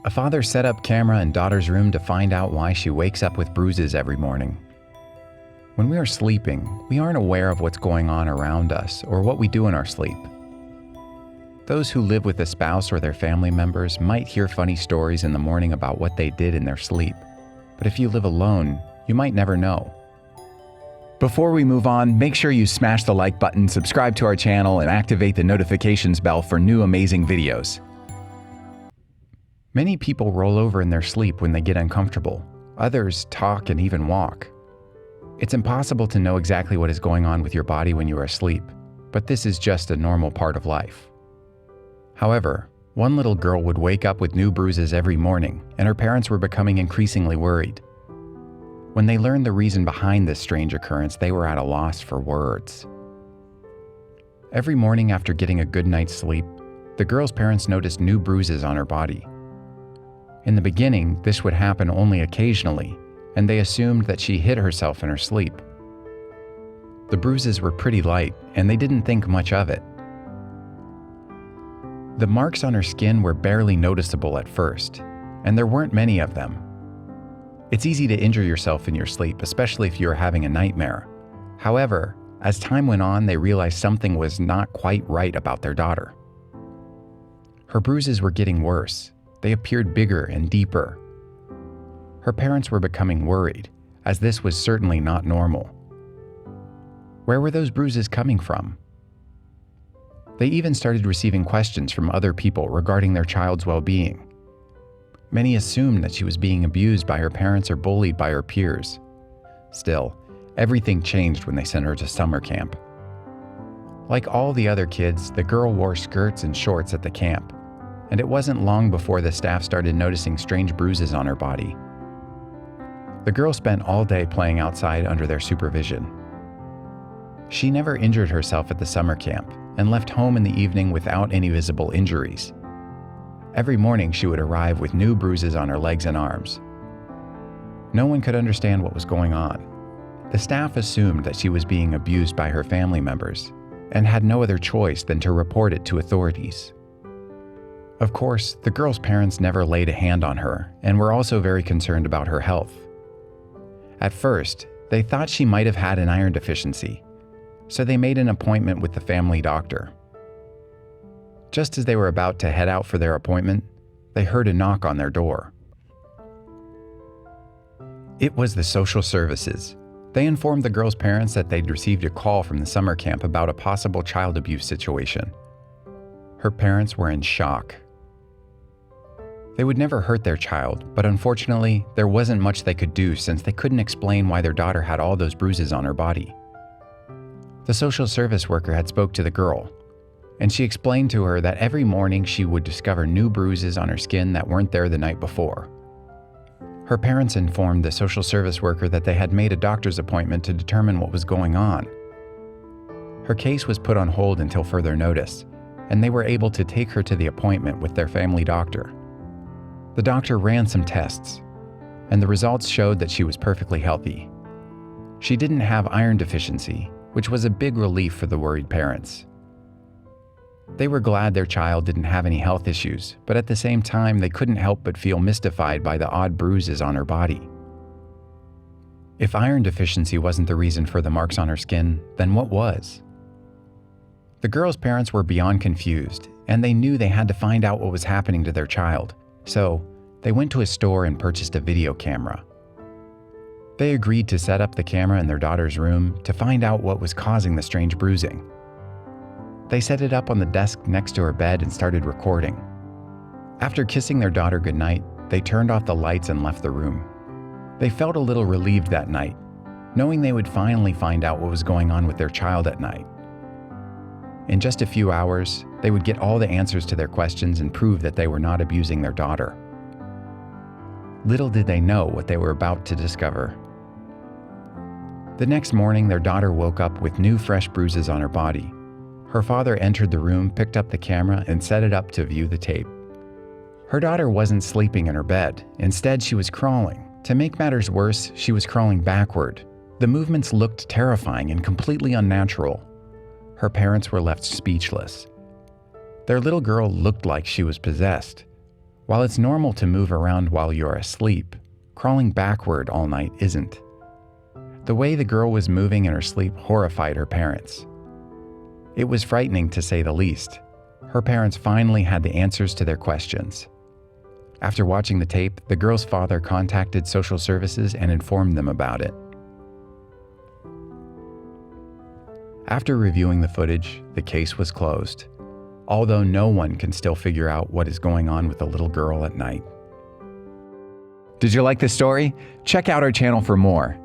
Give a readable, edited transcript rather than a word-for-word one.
A father set up camera in daughter's room to find out why she wakes up with bruises every morning. When we are sleeping, we aren't aware of what's going on around us or what we do in our sleep. Those who live with a spouse or their family members might hear funny stories in the morning about what they did in their sleep. But if you live alone, you might never know. Before we move on, make sure you smash the like button, subscribe to our channel, and activate the notifications bell for new amazing videos. Many people roll over in their sleep when they get uncomfortable. Others talk and even walk. It's impossible to know exactly what is going on with your body when you are asleep, but this is just a normal part of life. However, one little girl would wake up with new bruises every morning, and her parents were becoming increasingly worried. When they learned the reason behind this strange occurrence, they were at a loss for words. Every morning after getting a good night's sleep, the girl's parents noticed new bruises on her body. In the beginning, this would happen only occasionally, and they assumed that she hit herself in her sleep. The bruises were pretty light, and they didn't think much of it. The marks on her skin were barely noticeable at first, and there weren't many of them. It's easy to injure yourself in your sleep, especially if you're having a nightmare. However, as time went on, they realized something was not quite right about their daughter. Her bruises were getting worse. They appeared bigger and deeper. Her parents were becoming worried, as this was certainly not normal. Where were those bruises coming from? They even started receiving questions from other people regarding their child's well-being. Many assumed that she was being abused by her parents or bullied by her peers. Still, everything changed when they sent her to summer camp. Like all the other kids, the girl wore skirts and shorts at the camp, and it wasn't long before the staff started noticing strange bruises on her body. The girl spent all day playing outside under their supervision. She never injured herself at the summer camp and left home in the evening without any visible injuries. Every morning she would arrive with new bruises on her legs and arms. No one could understand what was going on. The staff assumed that she was being abused by her family members and had no other choice than to report it to authorities. Of course, the girl's parents never laid a hand on her and were also very concerned about her health. At first, they thought she might have had an iron deficiency, so they made an appointment with the family doctor. Just as they were about to head out for their appointment, they heard a knock on their door. It was the social services. They informed the girl's parents that they'd received a call from the summer camp about a possible child abuse situation. Her parents were in shock. They would never hurt their child, but unfortunately, there wasn't much they could do since they couldn't explain why their daughter had all those bruises on her body. The social service worker had spoke to the girl, and she explained to her that every morning she would discover new bruises on her skin that weren't there the night before. Her parents informed the social service worker that they had made a doctor's appointment to determine what was going on. Her case was put on hold until further notice, and they were able to take her to the appointment with their family doctor. The doctor ran some tests, and the results showed that she was perfectly healthy. She didn't have iron deficiency, which was a big relief for the worried parents. They were glad their child didn't have any health issues, but at the same time, they couldn't help but feel mystified by the odd bruises on her body. If iron deficiency wasn't the reason for the marks on her skin, then what was? The girl's parents were beyond confused, and they knew they had to find out what was happening to their child. So, they went to a store and purchased a video camera. They agreed to set up the camera in their daughter's room to find out what was causing the strange bruising. They set it up on the desk next to her bed and started recording. After kissing their daughter goodnight, they turned off the lights and left the room. They felt a little relieved that night, knowing they would finally find out what was going on with their child at night. In just a few hours, they would get all the answers to their questions and prove that they were not abusing their daughter. Little did they know what they were about to discover. The next morning, their daughter woke up with new fresh bruises on her body. Her father entered the room, picked up the camera, and set it up to view the tape. Her daughter wasn't sleeping in her bed. Instead, she was crawling. To make matters worse, she was crawling backward. The movements looked terrifying and completely unnatural. Her parents were left speechless. Their little girl looked like she was possessed. While it's normal to move around while you're asleep, crawling backward all night isn't. The way the girl was moving in her sleep horrified her parents. It was frightening to say the least. Her parents finally had the answers to their questions. After watching the tape, the girl's father contacted social services and informed them about it. After reviewing the footage, the case was closed, although no one can still figure out what is going on with the little girl at night. Did you like this story? Check out our channel for more.